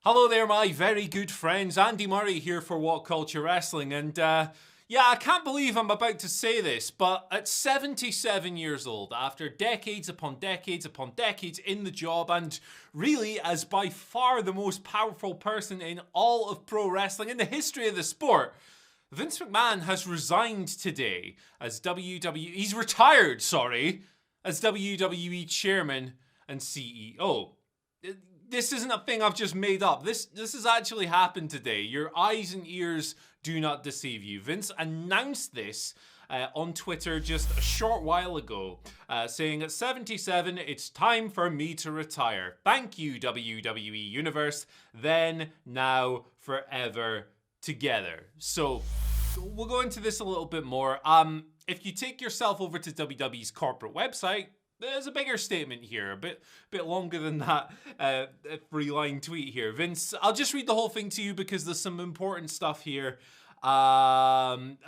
Hello there, my very good friends. Andy Murray here for WhatCulture Wrestling. And yeah, I can't believe I'm about to say this, but at 77 years old, after decades upon decades upon decades in the job, and really as by far the most powerful person in all of pro wrestling, in the history of the sport, Vince McMahon has resigned today as he's retired, as WWE Chairman and CEO. This isn't a thing I've just made up. This has actually happened today. Your eyes and ears do not deceive you. Vince announced this on Twitter just a short while ago, saying at 77, it's time for me to retire. Thank you, WWE Universe. Then, now, forever, together. So, we'll go into this a little bit more. If you take yourself over to WWE's corporate website, there's a bigger statement here, a bit longer than that three-line tweet here. Vince, I'll just read the whole thing to you because there's some important stuff here. And,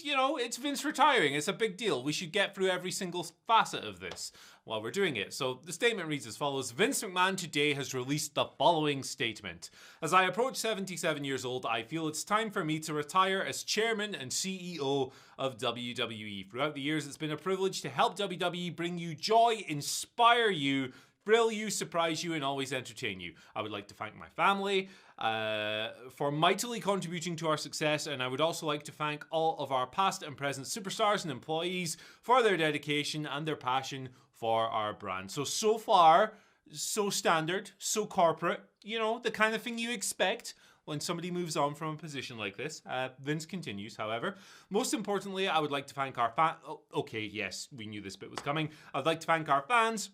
you know, it's Vince retiring. It's a big deal. We should get through every single facet of this while we're doing it. So the statement reads as follows. Vince McMahon today has released the following statement. As I approach 77 years old, I feel it's time for me to retire as chairman and CEO of WWE. Throughout the years, it's been a privilege to help WWE bring you joy, inspire you, thrill you, surprise you, and always entertain you. I would like to thank my family for mightily contributing to our success, and I would also like to thank all of our past and present superstars and employees for their dedication and their passion for our brand. So far, so standard, so corporate, you know, the kind of thing you expect when somebody moves on from a position like this. Vince continues, however. Most importantly, I would like to thank our fans. Okay, yes, we knew this bit was coming. I'd like to thank our fans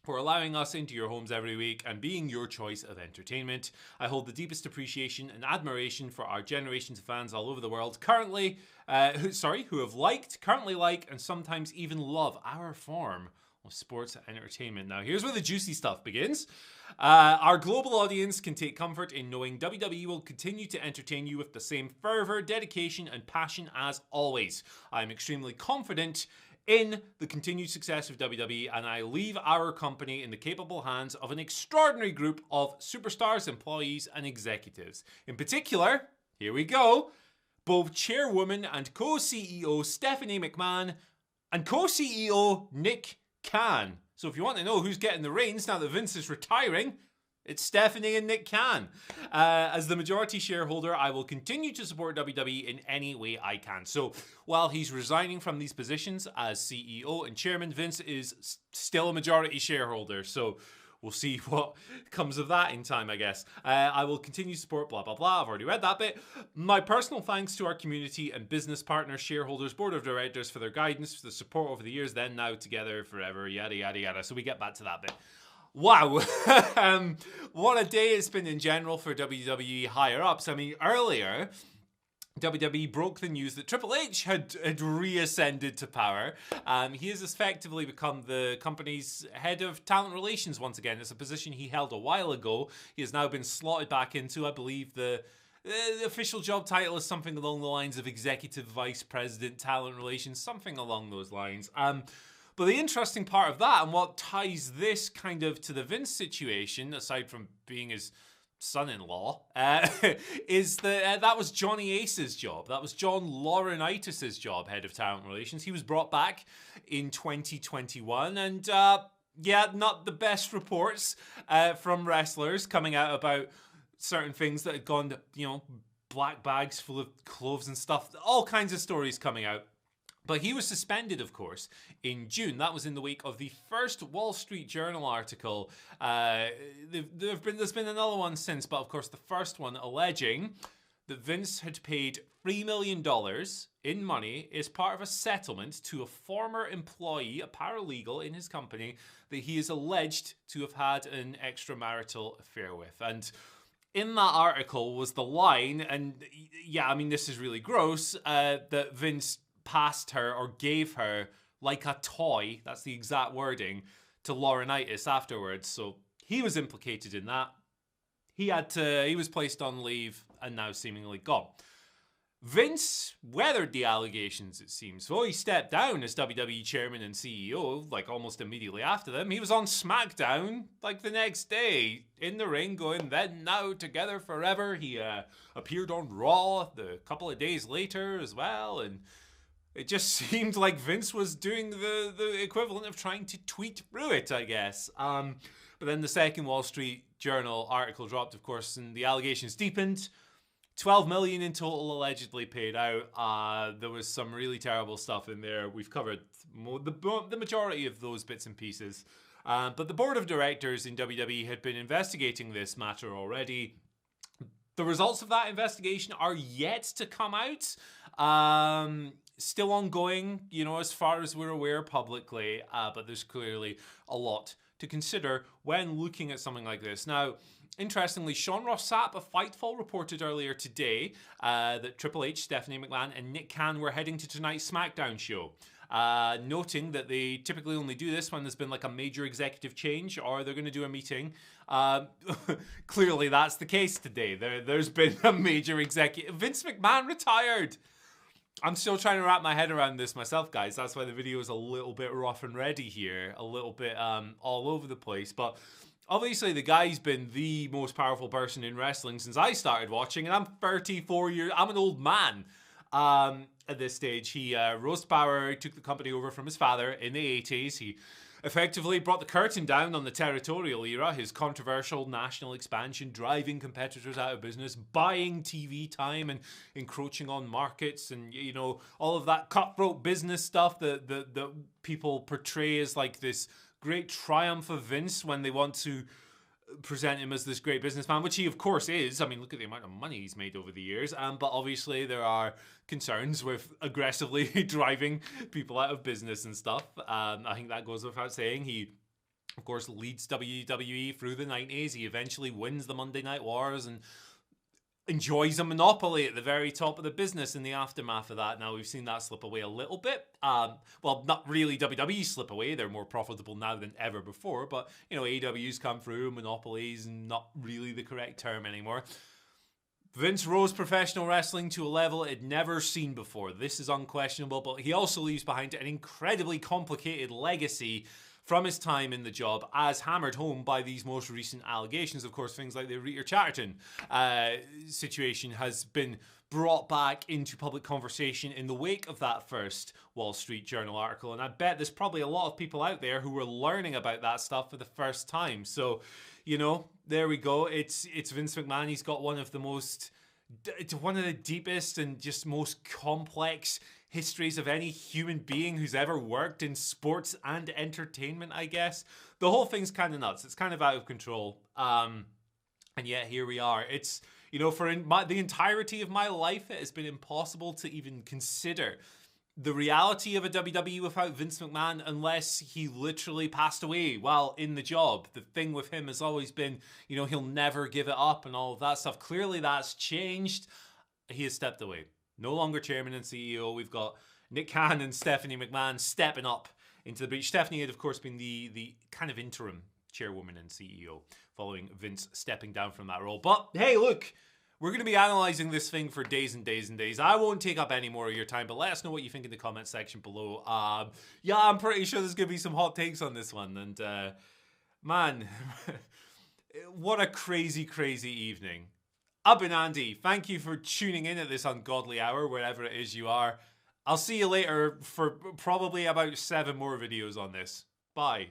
for allowing us into your homes every week and being your choice of entertainment. I hold the deepest appreciation and admiration for our generations of fans all over the world who have liked, currently like, and sometimes even love our form of sports entertainment. Now, here's where the juicy stuff begins. Our global audience can take comfort in knowing WWE will continue to entertain you with the same fervor, dedication, and passion as always. I am extremely confident in the continued success of WWE, and I leave our company in the capable hands of an extraordinary group of superstars, employees, and executives. In particular, here we go, both chairwoman and co-CEO Stephanie McMahon and co-CEO Nick Khan. So if you want to know who's getting the reins now that Vince is retiring, it's Stephanie and Nick Khan. As the majority shareholder, I will continue to support WWE in any way I can. So while he's resigning from these positions as CEO and chairman, Vince is still a majority shareholder. So we'll see what comes of that in time, I guess. I will continue to support blah, blah, blah. I've already read that bit. My personal thanks to our community and business partners, shareholders, board of directors for their guidance, for the support over the years, then, now, together, forever, yada, yada, yada. So we get back to that bit. Wow, what a day it's been in general for WWE higher-ups. I mean, earlier, WWE broke the news that Triple H had reascended to power. He has effectively become the company's head of talent relations once again. It's a position he held a while ago. He has now been slotted back into, I believe, the official job title is something along the lines of Executive Vice President, Talent Relations, something along those lines. But the interesting part of that, and what ties this kind of to the Vince situation, aside from being his son-in-law, is that that was Johnny Ace's job. That was John Laurinaitis' job, head of talent relations. He was brought back in 2021, and yeah, not the best reports from wrestlers coming out about certain things that had gone, you know, black bags full of cloves and stuff. All kinds of stories coming out. But he was suspended, of course, in June. That was in the wake of the first Wall Street Journal article. There's been another one since, but of course the first one alleging that Vince had paid $3 million in money as part of a settlement to a former employee, a paralegal in his company, that he is alleged to have had an extramarital affair with. And in that article was the line, and yeah, I mean, this is really gross, that Vince passed her or gave her like a toy, that's the exact wording, to Laurinaitis afterwards. So he was implicated in that. He was placed on leave and now seemingly gone. Vince weathered the allegations, it seems. So he stepped down as WWE Chairman and CEO, like almost immediately after them. He was on SmackDown, like the next day, in the ring, going then, now, together forever. He appeared on Raw a couple of days later as well, and it just seemed like Vince was doing the equivalent of trying to tweet through it, I guess. But then the second Wall Street Journal article dropped, of course, and the allegations deepened. 12 million in total allegedly paid out. There was some really terrible stuff in there. We've covered the majority of those bits and pieces. But the board of directors in WWE had been investigating this matter already. The results of that investigation are yet to come out. Still ongoing, you know, as far as we're aware publicly. But there's clearly a lot to consider when looking at something like this. Now, interestingly, Sean Ross Sapp of Fightful reported earlier today that Triple H, Stephanie McMahon, and Nick Khan were heading to tonight's SmackDown show. Noting that they typically only do this when there's been like a major executive change or they're going to do a meeting. Clearly that's the case today. There's been a major executive. Vince McMahon retired. I'm still trying to wrap my head around this myself, guys. That's why the video is a little bit rough and ready here. A little bit all over the place. But obviously the guy's been the most powerful person in wrestling since I started watching. And I'm 34 years... I'm an old man. At this stage, he rose to power, took the company over from his father in the 80s. He effectively brought the curtain down on the territorial era, his controversial national expansion, driving competitors out of business, buying TV time and encroaching on markets, and, you know, all of that cutthroat business stuff that people portray as like this great triumph of Vince when they want to present him as this great businessman, which he of course is. I mean, look at the amount of money he's made over the years. But obviously there are concerns with aggressively driving people out of business and stuff. I think that goes without saying. He, of course, leads WWE through the 90s. He eventually wins the Monday Night Wars and enjoys a monopoly at the very top of the business in the aftermath of that. Now, we've seen that slip away a little bit. Well, not really WWE slip away. They're more profitable now than ever before. But, you know, AEW's come through. Monopolies, not really the correct term anymore. Vince rose professional wrestling to a level it had never seen before. This is unquestionable. But he also leaves behind an incredibly complicated legacy from his time in the job, as hammered home by these most recent allegations. Of course, things like the Rita Chatterton situation has been brought back into public conversation in the wake of that first Wall Street Journal article. And I bet there's probably a lot of people out there who were learning about that stuff for the first time. So, you know, there we go. It's Vince McMahon. He's got one of the deepest and just most complex histories of any human being who's ever worked in sports and entertainment, I guess. The whole thing's kind of nuts. It's kind of out of control. And yet here we are. It's, you know, for the entirety of my life, it has been impossible to even consider the reality of a WWE without Vince McMahon unless he literally passed away while in the job. The thing with him has always been, you know, he'll never give it up and all of that stuff. Clearly that's changed. He has stepped away. No longer chairman and CEO. We've got Nick Khan and Stephanie McMahon stepping up into the breach. Stephanie had, of course, been the kind of interim chairwoman and CEO following Vince stepping down from that role. But hey, look, we're going to be analyzing this thing for days and days and days. I won't take up any more of your time, but let us know what you think in the comment section below. Yeah, I'm pretty sure there's going to be some hot takes on this one. And man, what a crazy, crazy evening. I've been Andy. Thank you for tuning in at this ungodly hour, wherever it is you are. I'll see you later for probably about 7 more videos on this. Bye.